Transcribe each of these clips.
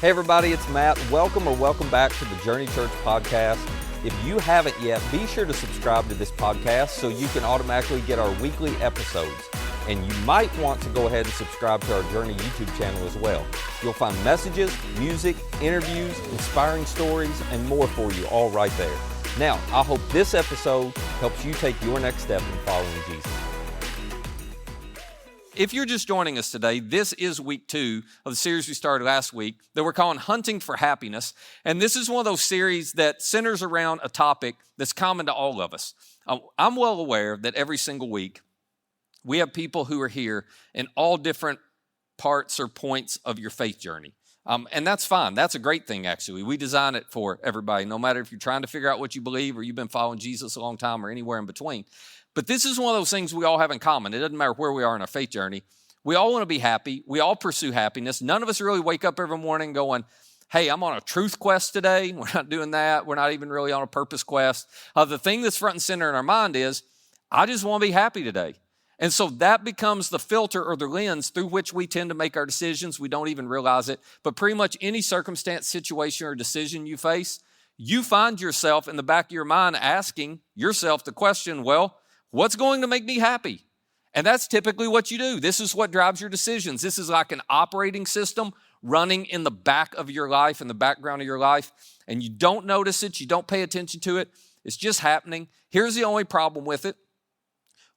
Hey everybody, it's Matt. Welcome back to the Journey Church podcast. If you haven't yet, be sure to subscribe to this podcast so you can automatically get our weekly episodes. And you might want to go ahead and subscribe to our Journey YouTube channel as well. You'll find messages, music, interviews, inspiring stories, and more for you all right there. Now, I hope this episode helps you take your next step in following Jesus. If you're just joining us today, this is week 2 of the series we started last week that we're calling Hunting for Happiness. And this is one of those series that centers around a topic that's common to all of us. I'm well aware that every single week we have people who are here in all different parts or points of your faith journey. And that's fine. That's a great thing, actually. We design it for everybody, no matter if you're trying to figure out what you believe or you've been following Jesus a long time or anywhere in between. But this is one of those things we all have in common. It doesn't matter where we are in our faith journey. We all want to be happy. We all pursue happiness. None of us really wake up every morning going, hey, I'm on a truth quest today. We're not doing that. We're not even really on a purpose quest. The thing that's front and center in our mind is, I just want to be happy today. And so that becomes the filter or the lens through which we tend to make our decisions. We don't even realize it. But pretty much any circumstance, situation, or decision you face, you find yourself in the back of your mind asking yourself the question, well, what's going to make me happy? And that's typically what you do. This is what drives your decisions. This is like an operating system running in the back of your life, in the background of your life, and you don't notice it. You don't pay attention to it. It's just happening. Here's the only problem with it.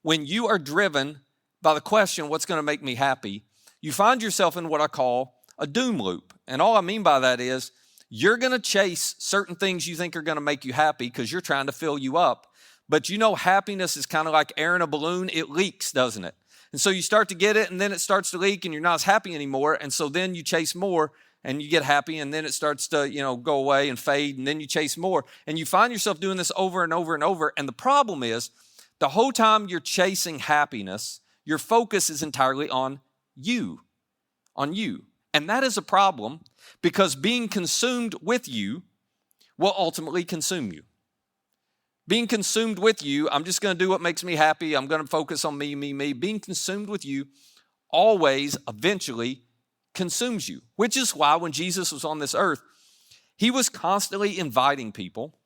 When you are driven by the question, what's going to make me happy, you find yourself in what I call a doom loop. And all I mean by that is you're going to chase certain things you think are going to make you happy because you're trying to fill you up. But you know, happiness is kind of like air in a balloon. It leaks, doesn't it? And so you start to get it, and then it starts to leak, and you're not as happy anymore. And so then you chase more, and you get happy, and then it starts to, go away and fade, and then you chase more. And you find yourself doing this over and over and over. And the problem is, the whole time you're chasing happiness, your focus is entirely on you. And that is a problem because being consumed with you will ultimately consume you. Being consumed with you, I'm just going to do what makes me happy. I'm going to focus on me. Being consumed with you always, eventually consumes you, which is why when Jesus was on this earth, he was constantly inviting people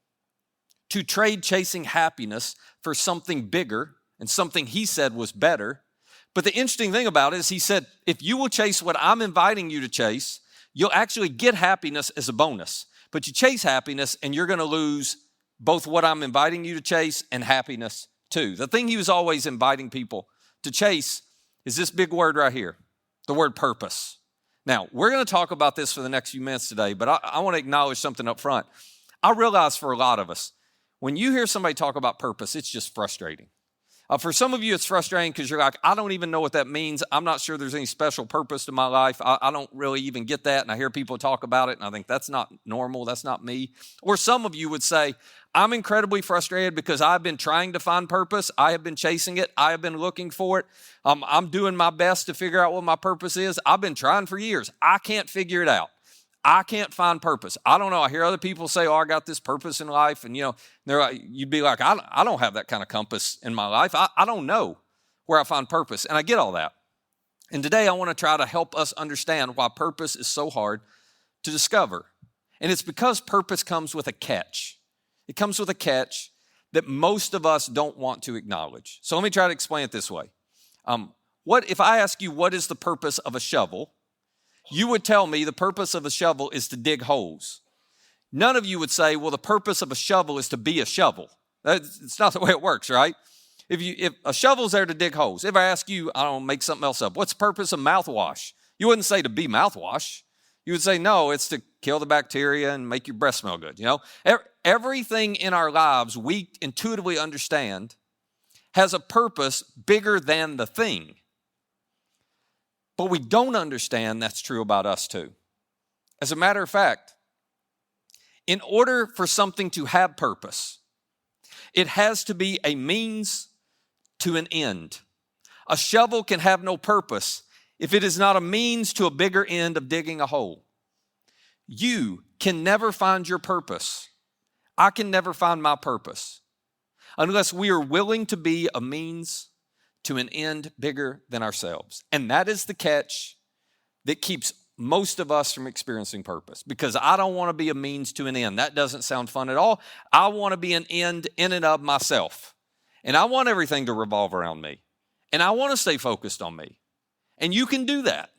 to trade chasing happiness for something bigger and something he said was better. But the interesting thing about it is he said, if you will chase what I'm inviting you to chase, you'll actually get happiness as a bonus. But you chase happiness and you're going to lose both what I'm inviting you to chase and happiness too. The thing he was always inviting people to chase is this big word right here, the word purpose. Now, we're going to talk about this for the next few minutes today, but I want to acknowledge something up front. I realize for a lot of us, when you hear somebody talk about purpose, it's just frustrating. For some of you, it's frustrating because you're like, I don't even know what that means. I'm not sure there's any special purpose to my life. I don't really even get that. And I hear people talk about it, and I think that's not normal. That's not me. Or some of you would say, I'm incredibly frustrated because I've been trying to find purpose. I have been chasing it. I have been looking for it. I'm doing my best to figure out what my purpose is. I've been trying for years. I can't figure it out. I can't find purpose. I don't know. I hear other people say, I got this purpose in life. And, they're like, you'd be like, I don't have that kind of compass in my life. I don't know where I find purpose. And I get all that. And today I want to try to help us understand why purpose is so hard to discover. And it's because purpose comes with a catch. It comes with a catch that most of us don't want to acknowledge. So let me try to explain it this way. What if I ask you, what is the purpose of a shovel? You would tell me the purpose of a shovel is to dig holes. None of you would say, well, the purpose of a shovel is to be a shovel. It's not the way it works, right? If a shovel's there to dig holes, if I ask you, I don't know, make something else up, what's the purpose of mouthwash? You wouldn't say to be mouthwash. You would say, no, it's to kill the bacteria and make your breath smell good. Everything in our lives we intuitively understand has a purpose bigger than the thing. But we don't understand that's true about us too. As a matter of fact, in order for something to have purpose, it has to be a means to an end. A shovel can have no purpose if it is not a means to a bigger end of digging a hole. You can never find your purpose. I can never find my purpose unless we are willing to be a means to an end bigger than ourselves. And that is the catch that keeps most of us from experiencing purpose, because I don't want to be a means to an end. That doesn't sound fun at all. I want to be an end in and of myself. And I want everything to revolve around me. And I want to stay focused on me. And you can do that.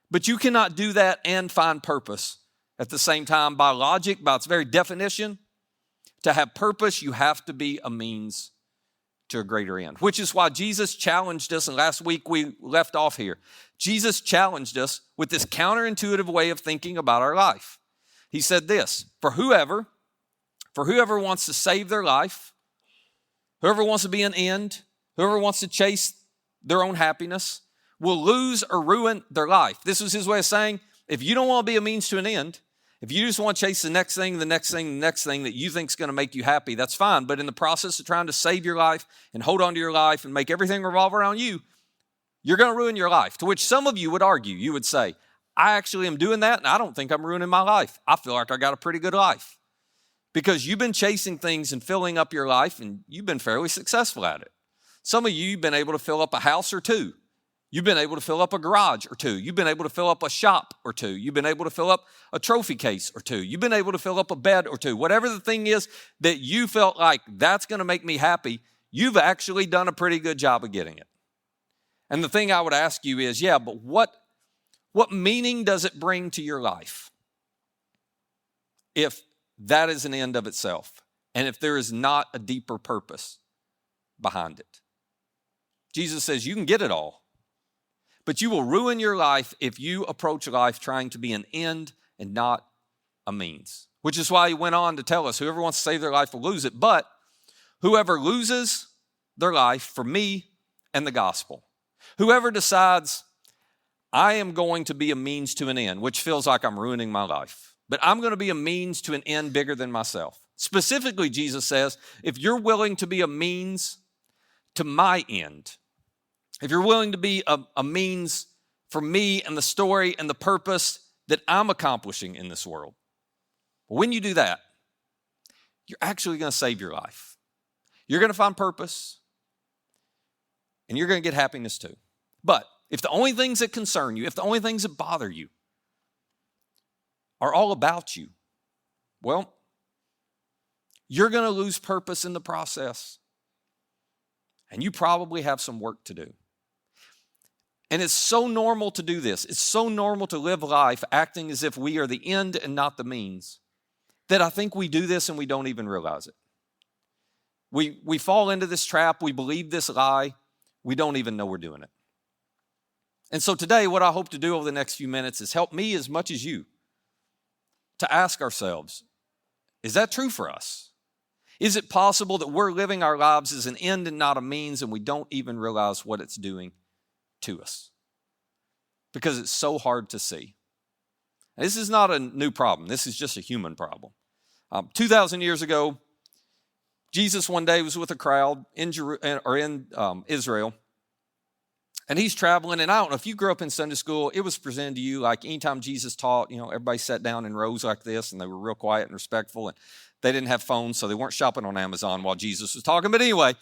But you cannot do that and find purpose at the same time. By logic, by its very definition, to have purpose, you have to be a means to a greater end, which is why Jesus challenged us, and last week we left off here. Jesus challenged us with this counterintuitive way of thinking about our life. He said this, for whoever wants to save their life, whoever wants to be an end, whoever wants to chase their own happiness, will lose or ruin their life. This was his way of saying, if you don't want to be a means to an end, if you just want to chase the next thing that you think is going to make you happy, that's fine. But in the process of trying to save your life and hold on to your life and make everything revolve around you, you're going to ruin your life. To which some of you would argue, you would say, I actually am doing that and I don't think I'm ruining my life. I feel like I got a pretty good life. Because you've been chasing things and filling up your life and you've been fairly successful at it. Some of you have been able to fill up a house or two. You've been able to fill up a garage or two. You've been able to fill up a shop or two. You've been able to fill up a trophy case or two. You've been able to fill up a bed or two. Whatever the thing is that you felt like that's going to make me happy, you've actually done a pretty good job of getting it. And the thing I would ask you is, but what meaning does it bring to your life if that is an end of itself and if there is not a deeper purpose behind it? Jesus says you can get it all. But you will ruin your life if you approach life trying to be an end and not a means. Which is why he went on to tell us, whoever wants to save their life will lose it. But whoever loses their life for me and the gospel, whoever decides, I am going to be a means to an end, which feels like I'm ruining my life, but I'm going to be a means to an end bigger than myself. Specifically, Jesus says, if you're willing to be a means to my end, if you're willing to be a means for me and the story and the purpose that I'm accomplishing in this world, when you do that, you're actually going to save your life. You're going to find purpose, and you're going to get happiness too. But if the only things that concern you, if the only things that bother you are all about you, well, you're going to lose purpose in the process, and you probably have some work to do. And it's so normal to do this. It's so normal to live life acting as if we are the end and not the means, that I think we do this and we don't even realize it. We fall into this trap. We believe this lie. We don't even know we're doing it. And so today, what I hope to do over the next few minutes is help me as much as you to ask ourselves, is that true for us? Is it possible that we're living our lives as an end and not a means, and we don't even realize what it's doing to us? Because it's so hard to see. And this is not a new problem. This is just a human problem. 2,000 years ago, Jesus one day was with a crowd in Israel, and he's traveling. And I don't know, if you grew up in Sunday school, it was presented to you like anytime Jesus taught, everybody sat down in rows like this, and they were real quiet and respectful, and they didn't have phones, so they weren't shopping on Amazon while Jesus was talking. But anyway,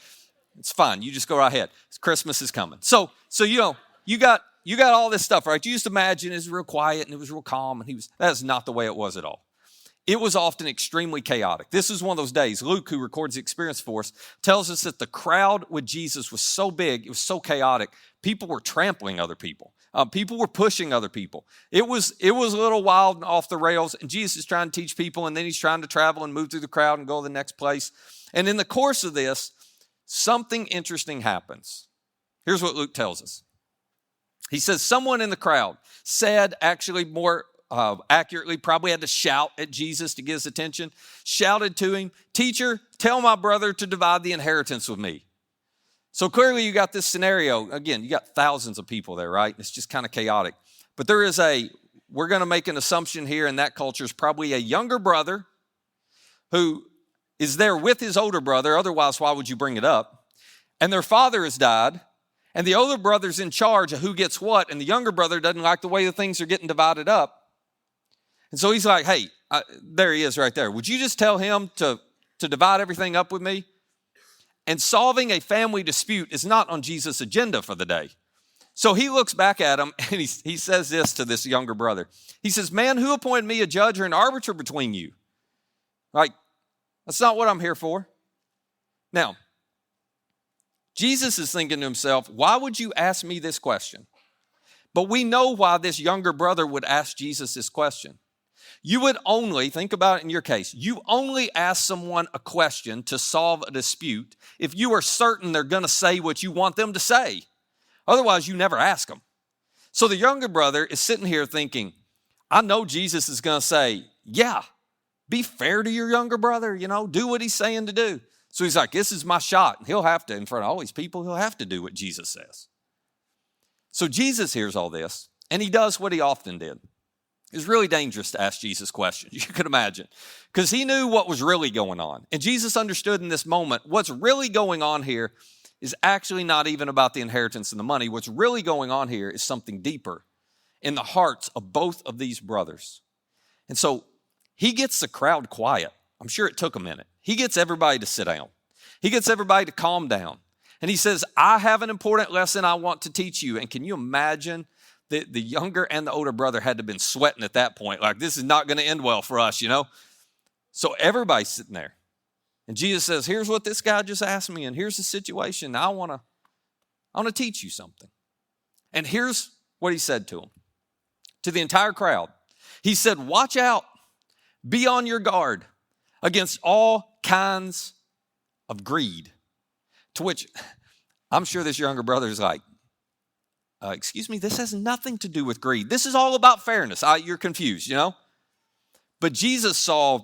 it's fine. You just go right ahead. Christmas is coming. So you got all this stuff, right? You just imagine it was real quiet and it was real calm, and that's not the way it was at all. It was often extremely chaotic. This is one of those days. Luke, who records the experience for us, tells us that the crowd with Jesus was so big, it was so chaotic, people were trampling other people. People were pushing other people. It was a little wild and off the rails, and Jesus is trying to teach people, and then he's trying to travel and move through the crowd and go to the next place. And in the course of this, something interesting happens. Here's what Luke tells us. He says, someone in the crowd said, actually more accurately, probably had to shout at Jesus to get his attention, shouted to him, "Teacher, tell my brother to divide the inheritance with me." So clearly you got this scenario. Again, you got thousands of people there, right? It's just kind of chaotic. But we're going to make an assumption here in that culture is probably a younger brother who is there with his older brother. Otherwise, why would you bring it up? And their father has died. And the older brother's in charge of who gets what. And the younger brother doesn't like the way the things are getting divided up. And so he's like, hey, there he is right there. Would you just tell him to divide everything up with me? And solving a family dispute is not on Jesus' agenda for the day. So he looks back at him and he says this to this younger brother. He says, man, who appointed me a judge or an arbiter between you? Like, that's not what I'm here for. Now, Jesus is thinking to himself, why would you ask me this question? But we know why this younger brother would ask Jesus this question. You would only, think about it in your case, you only ask someone a question to solve a dispute if you are certain they're going to say what you want them to say. Otherwise, you never ask them. So the younger brother is sitting here thinking, I know Jesus is going to say, yeah, be fair to your younger brother, do what he's saying to do. So he's like, this is my shot. And he'll have to, in front of all these people, he'll have to do what Jesus says. So Jesus hears all this, and he does what he often did. It's really dangerous to ask Jesus questions, you can imagine, because he knew what was really going on. And Jesus understood in this moment, what's really going on here is actually not even about the inheritance and the money. What's really going on here is something deeper in the hearts of both of these brothers. And so he gets the crowd quiet. I'm sure it took a minute. He gets everybody to sit down. He gets everybody to calm down. And he says, I have an important lesson I want to teach you. And can you imagine that the younger and the older brother had to have been sweating at that point? Like, this is not going to end well for us, So everybody's sitting there. And Jesus says, here's what this guy just asked me, and here's the situation. I want to teach you something. And here's what he said to him, to the entire crowd. He said, watch out, be on your guard against all kinds of greed. To which I'm sure this younger brother is like, excuse me, this has nothing to do with greed. This is all about fairness. You're confused, But Jesus saw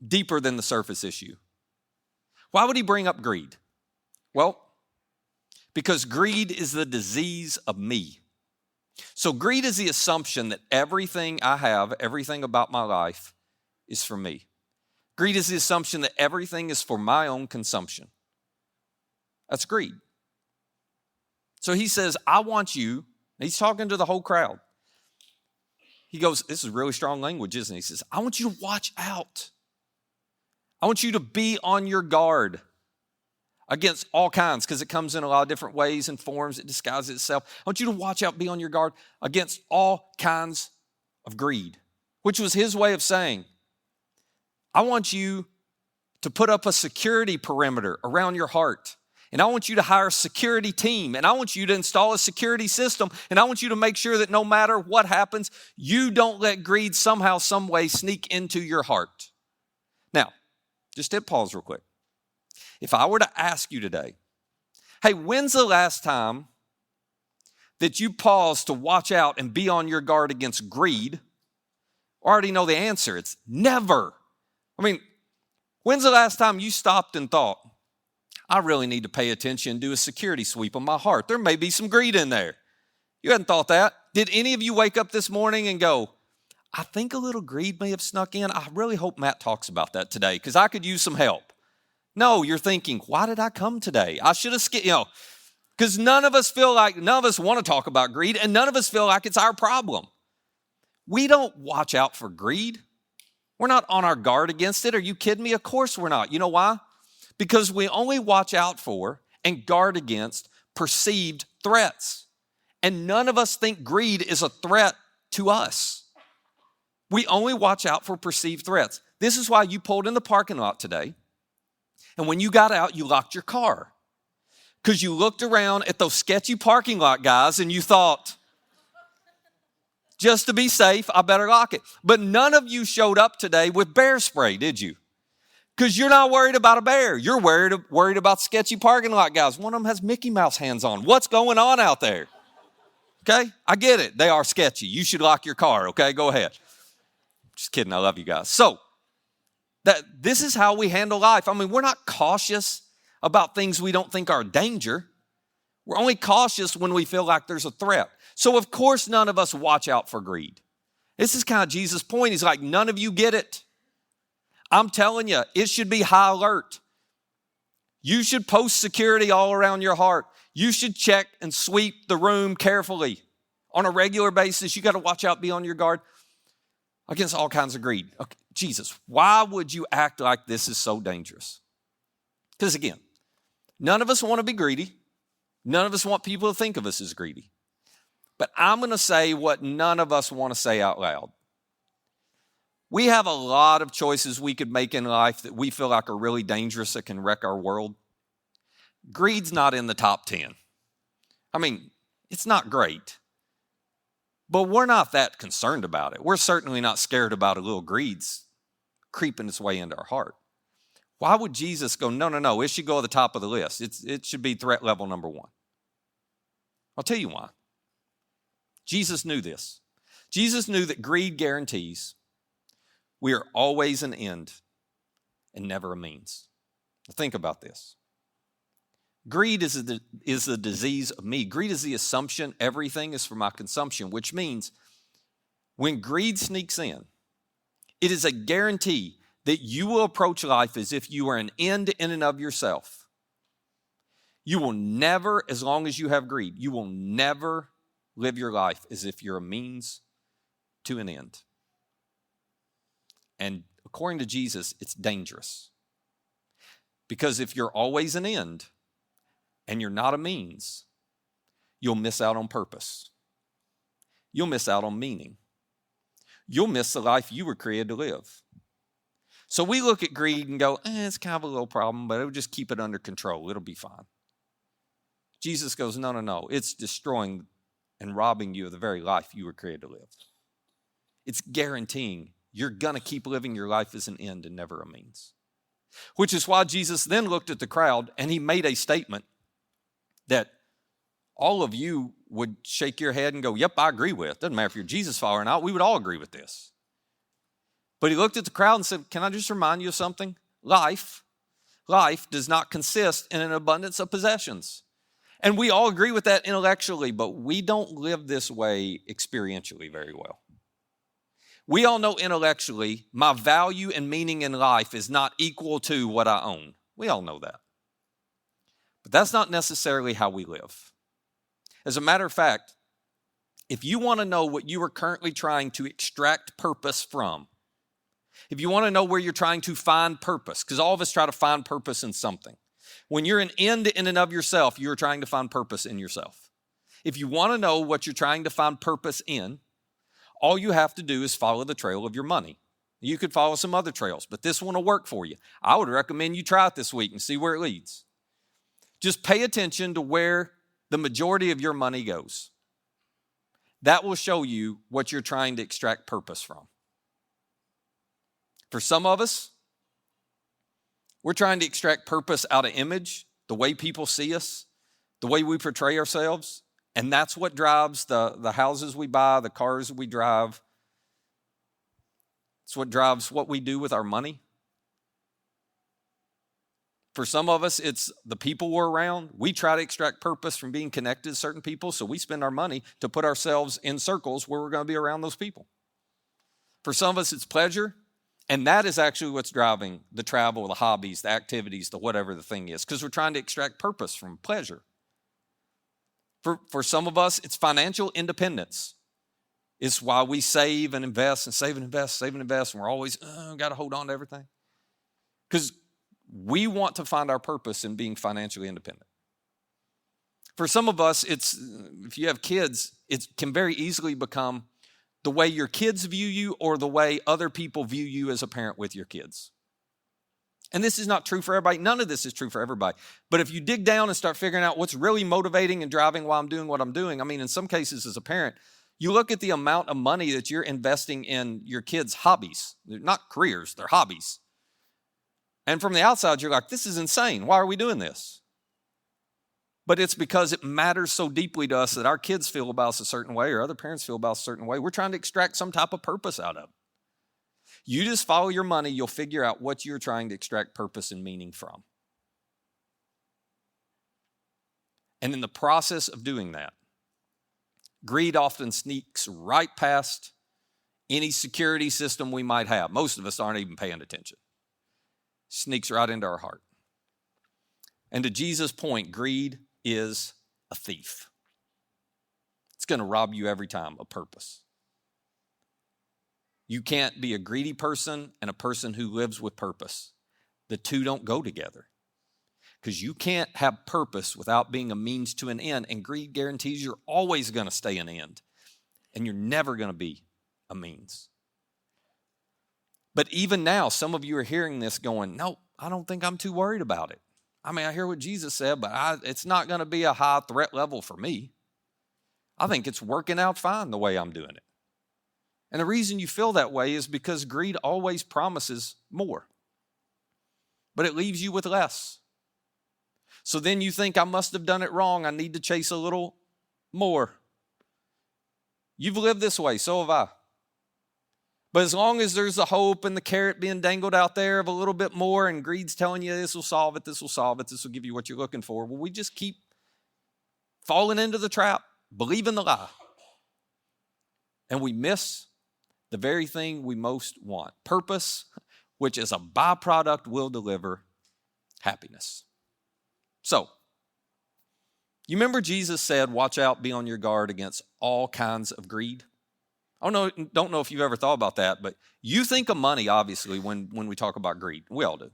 deeper than the surface issue. Why would he bring up greed? Well, because greed is the disease of me. So greed is the assumption that everything I have, everything about my life is for me. Greed is the assumption that everything is for my own consumption. That's greed. So he says, I want you, he's talking to the whole crowd. He goes, this is really strong language, isn't it? He says, I want you to watch out. I want you to be on your guard against all kinds, because it comes in a lot of different ways and forms. It disguises itself. I want you to watch out, be on your guard against all kinds of greed, which was his way of saying, I want you to put up a security perimeter around your heart. And I want you to hire a security team. And I want you to install a security system. And I want you to make sure that no matter what happens, you don't let greed somehow, some way sneak into your heart. Now, just hit pause real quick. If I were to ask you today, hey, when's the last time that you paused to watch out and be on your guard against greed? I already know the answer. It's never. When's the last time you stopped and thought, I really need to pay attention, do a security sweep on my heart? There may be some greed in there. You hadn't thought that. Did any of you wake up this morning and go, I think a little greed may have snuck in? I really hope Matt talks about that today because I could use some help. No, you're thinking, why did I come today? I should have skipped, because none of us want to talk about greed, and none of us feel like it's our problem. We don't watch out for greed. We're not on our guard against it. Are you kidding me? Of course we're not. You know why? Because we only watch out for and guard against perceived threats. And none of us think greed is a threat to us. We only watch out for perceived threats. This is why you pulled in the parking lot today. And when you got out, you locked your car. Because you looked around at those sketchy parking lot guys and you thought, just to be safe, I better lock it. But none of you showed up today with bear spray, did you? Because you're not worried about a bear. You're worried about sketchy parking lot guys. One of them has Mickey Mouse hands on. What's going on out there? Okay, I get it. They are sketchy. You should lock your car, okay? Go ahead. Just kidding. I love you guys. So, this is how we handle life. We're not cautious about things we don't think are a danger. We're only cautious when we feel like there's a threat. So, of course, none of us watch out for greed. This is kind of Jesus' point. He's like, none of you get it. I'm telling you, it should be high alert. You should post security all around your heart. You should check and sweep the room carefully on a regular basis. You got to watch out, be on your guard against all kinds of greed. Okay, Jesus, why would you act like this is so dangerous? Because again, none of us want to be greedy. None of us want people to think of us as greedy. But I'm going to say what none of us want to say out loud. We have a lot of choices we could make in life that we feel like are really dangerous, that can wreck our world. Greed's not in the top 10. I mean, it's not great, but we're not that concerned about it. We're certainly not scared about a little greed's creeping its way into our heart. Why would Jesus go, no, it should go at the top of the list. It should be threat level number 1. I'll tell you why. Jesus knew this. Jesus knew that greed guarantees we are always an end and never a means. Now think about this. Greed is the disease of me. Greed is the assumption everything is for my consumption, which means when greed sneaks in, it is a guarantee that you will approach life as if you are an end in and of yourself. You will never, as long as you have greed, you will never live your life as if you're a means to an end. And according to Jesus, it's dangerous. Because if you're always an end and you're not a means, you'll miss out on purpose. You'll miss out on meaning. You'll miss the life you were created to live. So we look at greed and go, it's kind of a little problem, but it'll just keep it under control. It'll be fine. Jesus goes, no. It's destroying and robbing you of the very life you were created to live. It's guaranteeing you're going to keep living your life as an end and never a means. Which is why Jesus then looked at the crowd and he made a statement that all of you would shake your head and go, yep, I agree with. Doesn't matter if you're Jesus follower or not, we would all agree with this. But he looked at the crowd and said, can I just remind you of something? Life does not consist in an abundance of possessions. And we all agree with that intellectually, but we don't live this way experientially very well. We all know intellectually my value and meaning in life is not equal to what I own. We all know that. But that's not necessarily how we live. As a matter of fact, if you want to know what you are currently trying to extract purpose from, if you want to know where you're trying to find purpose, because all of us try to find purpose in something. When you're an end in and of yourself, you're trying to find purpose in yourself. If you want to know what you're trying to find purpose in, all you have to do is follow the trail of your money. You could follow some other trails, but this one will work for you. I would recommend you try it this week and see where it leads. Just pay attention to where the majority of your money goes. That will show you what you're trying to extract purpose from. For some of us, we're trying to extract purpose out of image, the way people see us, the way we portray ourselves, and that's what drives the houses we buy, the cars we drive. It's what drives what we do with our money. For some of us, it's the people we're around. We try to extract purpose from being connected to certain people, so we spend our money to put ourselves in circles where we're going to be around those people. For some of us, it's pleasure, and that is actually what's driving the travel, the hobbies, the whatever the thing is, because we're trying to extract purpose from pleasure. For some of us, it's financial independence. It's why we save and invest and save and invest, and we're always, got to hold on to everything. Because we want to find our purpose in being financially independent. For some of us, it's, if you have kids, it can very easily become the way your kids view you or the way other people view you as a parent with your kids. And this is not true for everybody. None of this is true for everybody. But if you dig down and start figuring out what's really motivating and driving why I'm doing what I'm doing, I mean, in some cases as a parent, you look at the amount of money that you're investing in your kids' hobbies. They're not careers, they're hobbies. And from the outside, you're like, this is insane. Why are we doing this? But it's because it matters so deeply to us that our kids feel about us a certain way or other parents feel about us a certain way. We're trying to extract some type of purpose out of it. You just follow your money, you'll figure out what you're trying to extract purpose and meaning from. And in the process of doing that, greed often sneaks right past any security system we might have. Most of us aren't even paying attention. Sneaks right into our heart. And to Jesus' point, greed is a thief. It's going to rob you every time of purpose. You can't be a greedy person and a person who lives with purpose. The two don't go together. because you can't have purpose without being a means to an end, and greed guarantees you're always going to stay an end, and you're never going to be a means. But even now, some of you are hearing this going, no, I don't think I'm too worried about it. I mean, I hear what Jesus said, but it's not going to be a high threat level for me. I think it's working out fine the way I'm doing it. And the reason you feel that way is because greed always promises more, but it leaves you with less. So then you think, I must have done it wrong. I need to chase a little more. You've lived this way, so have I. But as long as there's the hope and the carrot being dangled out there of a little bit more, and greed's telling you this will solve it, this will solve it, this will give you what you're looking for, well, we just keep falling into the trap, believing the lie. And we miss the very thing we most want. Purpose, which as a byproduct will deliver happiness. So, you remember Jesus said, watch out, be on your guard against all kinds of greed? I don't know if you've ever thought about that, but you think of money, obviously, when we talk about greed. We all do.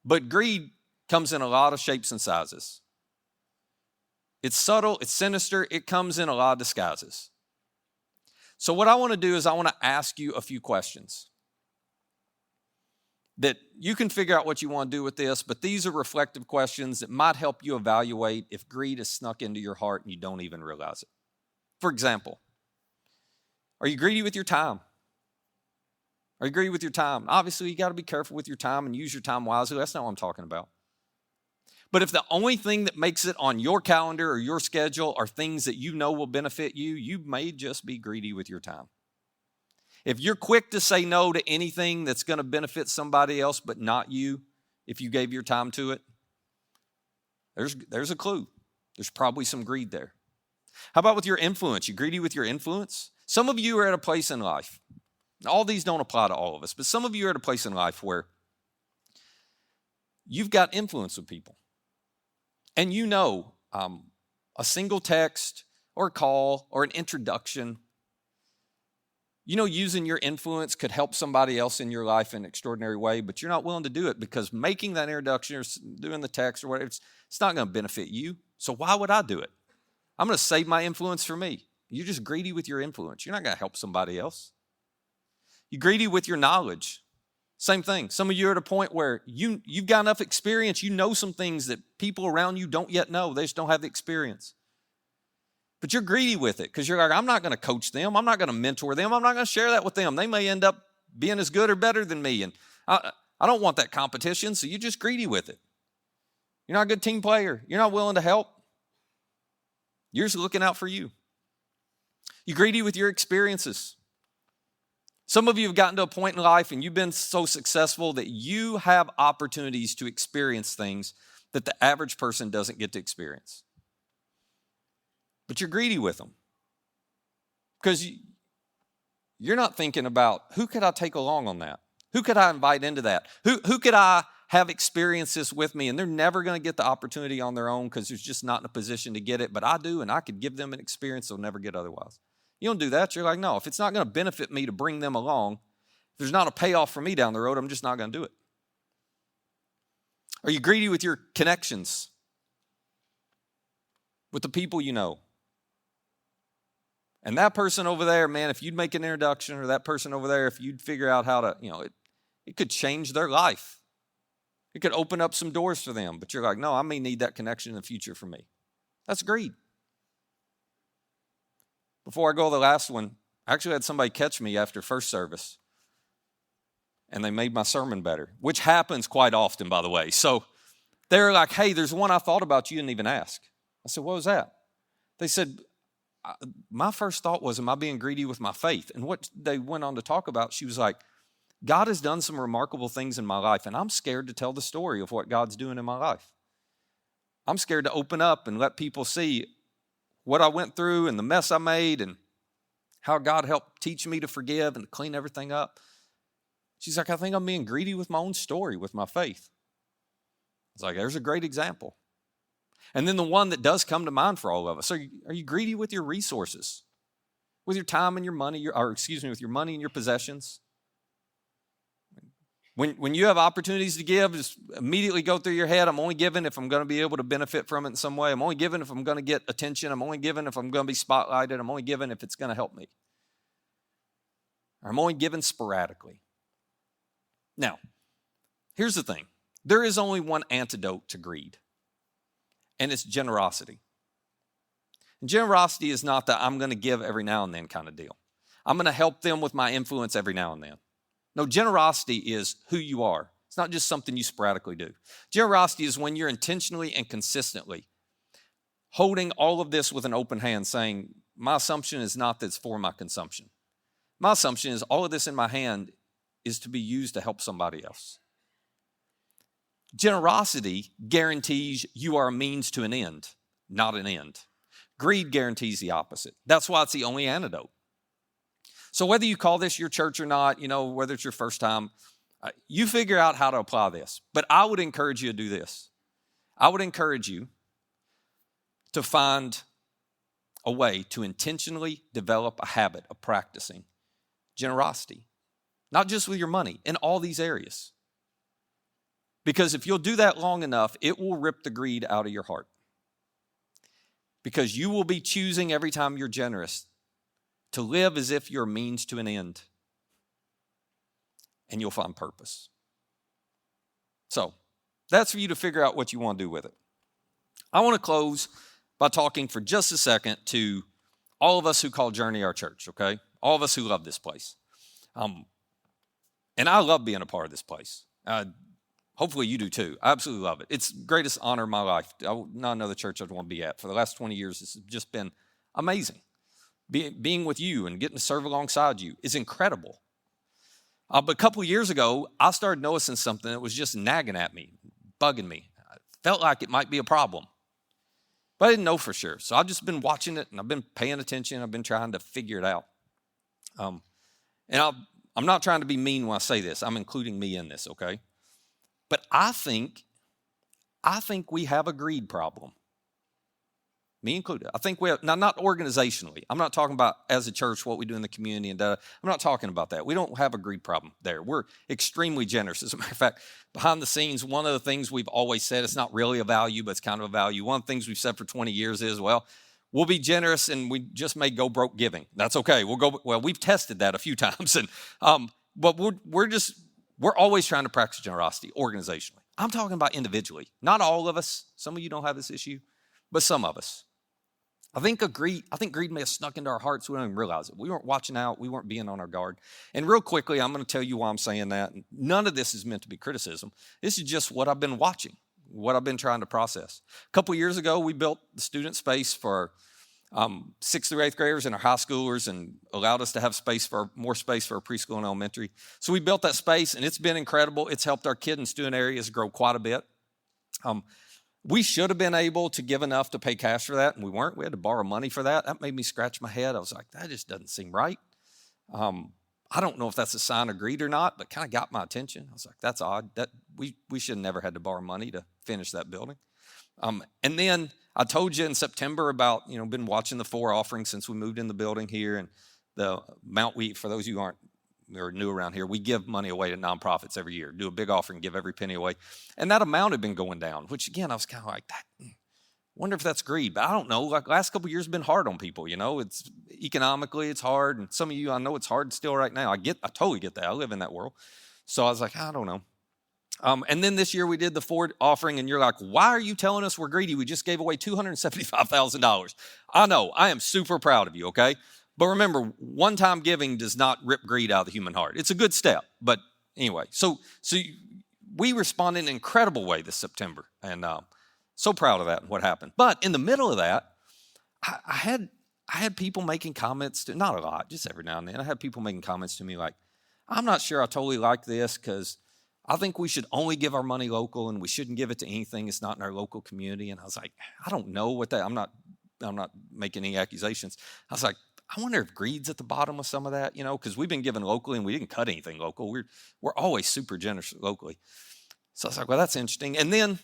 But greed comes in a lot of shapes and sizes. It's subtle, it's sinister, it comes in a lot of disguises. So what I want to do is I want to ask you a few questions that you can figure out what you want to do with this, but these are reflective questions that might help you evaluate if greed has snuck into your heart and you don't even realize it. For example, are you greedy with your time? Are you greedy with your time? Obviously, you got to be careful with your time and use your time wisely. That's not what I'm talking about. But if the only thing that makes it on your calendar or your schedule are things that you know will benefit you, you may just be greedy with your time. If you're quick to say no to anything that's going to benefit somebody else but not you, if you gave your time to it, there's a clue. There's probably some greed there. How about with your influence? You greedy with your influence? Some of you are at a place in life. All these don't apply to all of us, but some of you are at a place in life where you've got influence with people. And you know a single text or a call or an introduction, you know, using your influence could help somebody else in your life in an extraordinary way, but you're not willing to do it because making that introduction or doing the text or whatever, it's not going to benefit you. So why would I do it? I'm going to save my influence for me. You're just greedy with your influence. You're not going to help somebody else. You're greedy with your knowledge. Same thing. Some of you are at a point where you've got enough experience. You know some things that people around you don't yet know. They just don't have the experience. But you're greedy with it because you're like, I'm not going to coach them. I'm not going to mentor them. I'm not going to share that with them. They may end up being as good or better than me. And I don't want that competition, so you're just greedy with it. You're not a good team player. You're not willing to help. You're just looking out for you. You're greedy with your experiences. Some of you have gotten to a point in life and you've been so successful that you have opportunities to experience things that the average person doesn't get to experience. But you're greedy with them because you're not thinking about who could I take along on that? Who could I invite into that? Who could I have experiences with me? And they're never going to get the opportunity on their own because they're just not in a position to get it. But I do, and I could give them an experience they'll never get otherwise. You don't do that. You're like, no, if it's not going to benefit me to bring them along, if there's not a payoff for me down the road, I'm just not going to do it. Are you greedy with your connections? With the people you know? And that person over there, man, if you'd make an introduction, or that person over there, if you'd figure out how to, it could change their life. It could open up some doors for them. But you're like, no, I may need that connection in the future for me. That's greed. Before I go to the last one, I actually had somebody catch me after first service, and they made my sermon better, which happens quite often, by the way. So they're like, hey, there's one I thought about you didn't even ask. I said, what was that? They said, my first thought was, am I being greedy with my faith? And what they went on to talk about, she was like, God has done some remarkable things in my life, and I'm scared to tell the story of what God's doing in my life. I'm scared to open up and let people see what I went through and the mess I made and how God helped teach me to forgive and to clean everything up. She's like, I think I'm being greedy with my own story, with my faith. It's like, there's a great example. And then the one that does come to mind for all of us, are you greedy with your resources? With your time and your money, with your money and your possessions? When you have opportunities to give, just immediately go through your head, I'm only giving if I'm going to be able to benefit from it in some way. I'm only giving if I'm going to get attention. I'm only giving if I'm going to be spotlighted. I'm only giving if it's going to help me. Or I'm only giving sporadically. Now, here's the thing. There is only one antidote to greed, and it's generosity. And generosity is not that I'm going to give every now and then kind of deal. I'm going to help them with my influence every now and then. No, generosity is who you are. It's not just something you sporadically do. Generosity is when you're intentionally and consistently holding all of this with an open hand, saying, my assumption is not that it's for my consumption. My assumption is all of this in my hand is to be used to help somebody else. Generosity guarantees you are a means to an end, not an end. Greed guarantees the opposite. That's why it's the only antidote. So whether you call this your church or not, whether it's your first time, you figure out how to apply this. But I would encourage you to do this. I would encourage you to find a way to intentionally develop a habit of practicing generosity, not just with your money, in all these areas. Because if you'll do that long enough, it will rip the greed out of your heart. Because you will be choosing every time you're generous to live as if you're a means to an end. And you'll find purpose. So, that's for you to figure out what you want to do with it. I want to close by talking for just a second to all of us who call Journey our church, okay? All of us who love this place. And I love being a part of this place. Hopefully you do too. I absolutely love it. It's the greatest honor of my life. Not another church I'd want to be at. For the last 20 years, it's just been amazing. Being with you and getting to serve alongside you is incredible. But a couple of years ago, I started noticing something that was just nagging at me, bugging me. I felt like it might be a problem. But I didn't know for sure. So I've just been watching it, and I've been paying attention. I've been trying to figure it out. And I'm not trying to be mean when I say this. I'm including me in this, okay? But I think we have a greed problem. Me included. I think we have, now not organizationally. I'm not talking about as a church what we do in the community and I'm not talking about that. We don't have a greed problem there. We're extremely generous. As a matter of fact, behind the scenes, one of the things we've always said, it's not really a value, but it's kind of a value. One of the things we've said for 20 years is, we'll be generous and we just may go broke giving. That's okay. We've tested that a few times. But we're always trying to practice generosity organizationally. I'm talking about individually. Not all of us. Some of you don't have this issue, but some of us. I think greed may have snuck into our hearts. We don't even realize it. We weren't watching out. We weren't being on our guard. And real quickly, I'm going to tell you why I'm saying that. None of this is meant to be criticism. This is just what I've been watching, what I've been trying to process. A couple years ago, we built the student space for 6th through 8th graders and our high schoolers and allowed us to have more space for our preschool and elementary. So we built that space, and it's been incredible. It's helped our kid and student areas grow quite a bit. We should have been able to give enough to pay cash for that, and we weren't. We had to borrow money for that. That made me scratch my head. I was like, that just doesn't seem right. I don't know if that's a sign of greed or not, but kind of got my attention. I was like, that's odd. That we should have never had to borrow money to finish that building. And then I told you in September about, been watching the 4 offerings since we moved in the building here, and the amount for those of you who aren't or new around here, we give money away to nonprofits every year, do a big offering, give every penny away. And that amount had been going down, which again, I was kind of like, wonder if that's greed, but I don't know. Like last couple of years have been hard on people, it's economically, it's hard. And some of you, I know it's hard still right now. I totally get that. I live in that world. So I was like, I don't know. And then this year we did the 4 offering, and you're like, why are you telling us we're greedy? We just gave away $275,000. I know, I am super proud of you, okay? But remember, one-time giving does not rip greed out of the human heart. It's a good step, but anyway. So we responded in an incredible way this September, and so proud of that and what happened. But in the middle of that, I had people making comments, not a lot, just every now and then. I had people making comments to me like, I'm not sure I totally like this because I think we should only give our money local and we shouldn't give it to anything that's not in our local community. And I was like, I don't know what that, I'm not making any accusations. I was like, I wonder if greed's at the bottom of some of that, because we've been giving locally and we didn't cut anything local. We're always super generous locally. So I was like, well, that's interesting. And then,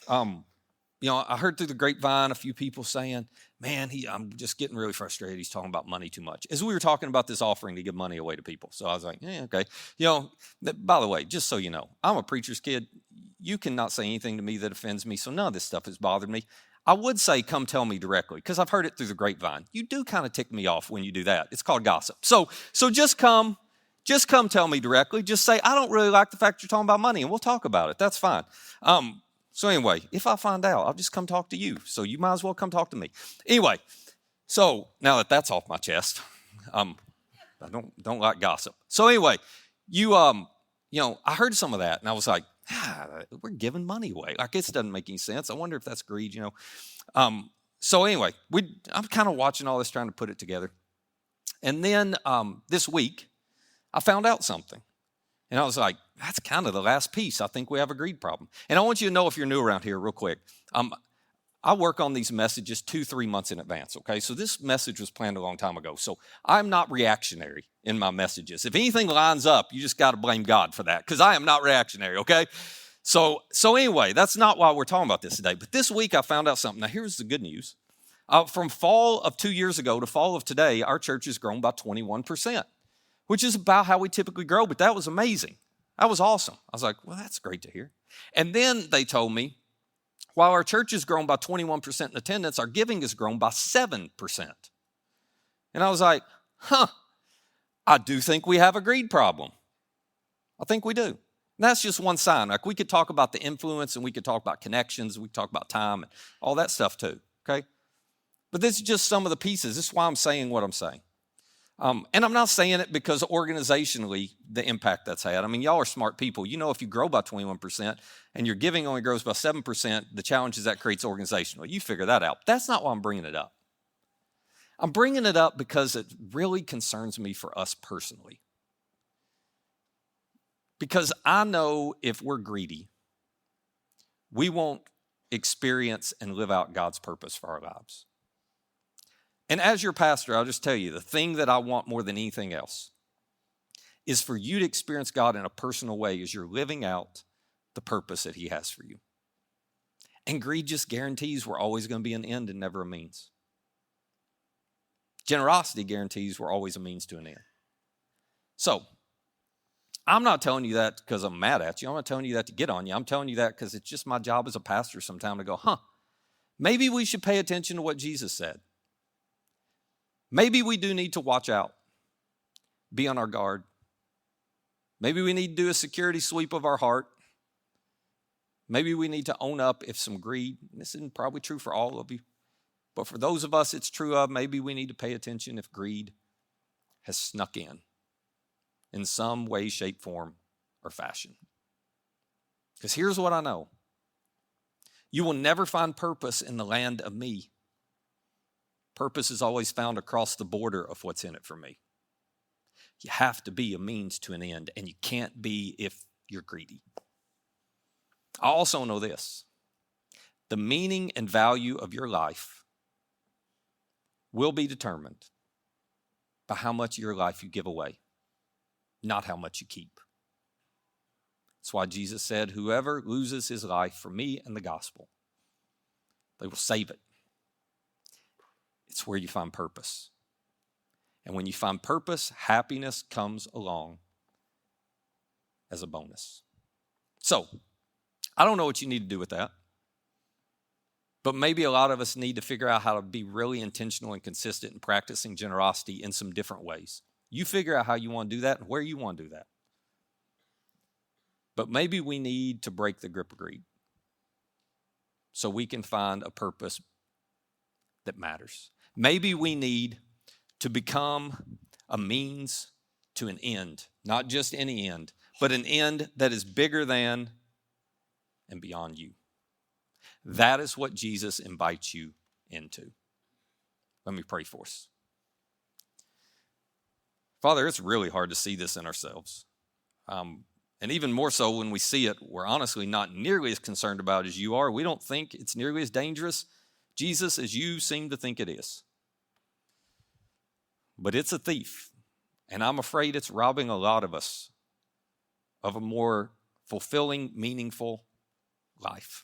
I heard through the grapevine a few people saying, man, I'm just getting really frustrated. He's talking about money too much. As we were talking about this offering to give money away to people. So I was like, yeah, okay. By the way, just so you know, I'm a preacher's kid. You cannot say anything to me that offends me. So none of this stuff has bothered me. I would say come tell me directly because I've heard it through the grapevine. You do kind of tick me off when you do that. It's called gossip. So just come tell me directly. Just say, I don't really like the fact you're talking about money, and we'll talk about it. That's fine. So anyway, if I find out, I'll just come talk to you. So you might as well come talk to me. Anyway, so now that that's off my chest, I don't like gossip. So anyway, I heard some of that, and I was like, we're giving money away. Like, it doesn't make any sense. I wonder if that's greed, So anyway, I'm kind of watching all this, trying to put it together. And then this week, I found out something. And I was like, that's kind of the last piece. I think we have a greed problem. And I want you to know, if you're new around here, real quick, I work on these messages 2-3 months in advance, okay? So this message was planned a long time ago. So I'm not reactionary in my messages. If anything lines up, you just got to blame God for that, because I am not reactionary, okay? So anyway, that's not why we're talking about this today. But this week I found out something. Now, here's the good news. From fall of 2 years ago to fall of today, our church has grown by 21%. Which is about how we typically grow, but that was amazing. That was awesome. I was like, well, that's great to hear. And then they told me, while our church has grown by 21% in attendance, our giving has grown by 7%. And I was like, I do think we have a greed problem. I think we do. And that's just one sign. Like, we could talk about the influence, and we could talk about connections, and we could talk about time, and all that stuff too, okay? But this is just some of the pieces. This is why I'm saying what I'm saying. And I'm not saying it because organizationally, the impact that's had. I mean, y'all are smart people. If you grow by 21% and your giving only grows by 7%, the challenges that creates organizationally. You figure that out. That's not why I'm bringing it up. I'm bringing it up because it really concerns me for us personally. Because I know if we're greedy, we won't experience and live out God's purpose for our lives. And as your pastor, I'll just tell you, the thing that I want more than anything else is for you to experience God in a personal way as you're living out the purpose that He has for you. And greed just guarantees we're always going to be an end and never a means. Generosity guarantees we're always a means to an end. So, I'm not telling you that because I'm mad at you. I'm not telling you that to get on you. I'm telling you that because it's just my job as a pastor sometime to go, maybe we should pay attention to what Jesus said. Maybe we do need to watch out, be on our guard. Maybe we need to do a security sweep of our heart. Maybe we need to own up if some greed, this isn't probably true for all of you, but for those of us it's true of, maybe we need to pay attention if greed has snuck in some way, shape, form, or fashion. Because here's what I know. You will never find purpose in the land of me. Purpose is always found across the border of what's in it for me. You have to be a means to an end, and you can't be if you're greedy. I also know this. The meaning and value of your life will be determined by how much of your life you give away, not how much you keep. That's why Jesus said, whoever loses his life for me and the gospel, they will save it. It's where you find purpose. And when you find purpose, happiness comes along as a bonus. So, I don't know what you need to do with that. But maybe a lot of us need to figure out how to be really intentional and consistent in practicing generosity in some different ways. You figure out how you want to do that and where you want to do that. But maybe we need to break the grip of greed so we can find a purpose that matters. Maybe we need to become a means to an end, not just any end, but an end that is bigger than and beyond you. That is what Jesus invites you into. Let me pray for us. Father, it's really hard to see this in ourselves. And even more so when we see it, we're honestly not nearly as concerned about it as you are. We don't think it's nearly as dangerous, Jesus, as you seem to think it is. But it's a thief, and I'm afraid it's robbing a lot of us of a more fulfilling, meaningful life.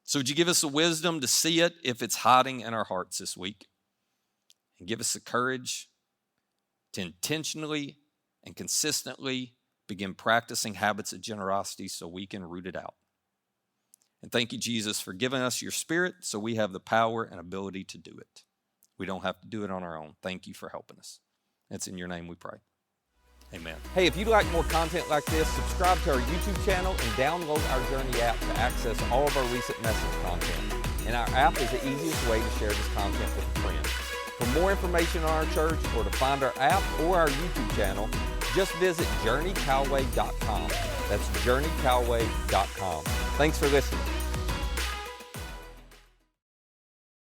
So would you give us the wisdom to see it if it's hiding in our hearts this week? And give us the courage to intentionally and consistently begin practicing habits of generosity so we can root it out. And thank you, Jesus, for giving us your Spirit so we have the power and ability to do it. We don't have to do it on our own. Thank you for helping us. It's in your name we pray. Amen. Hey, if you'd like more content like this, subscribe to our YouTube channel and download our Journey app to access all of our recent message content. And our app is the easiest way to share this content with a friend. For more information on our church or to find our app or our YouTube channel, just visit JourneyCalway.com. That's JourneyCalway.com. Thanks for listening.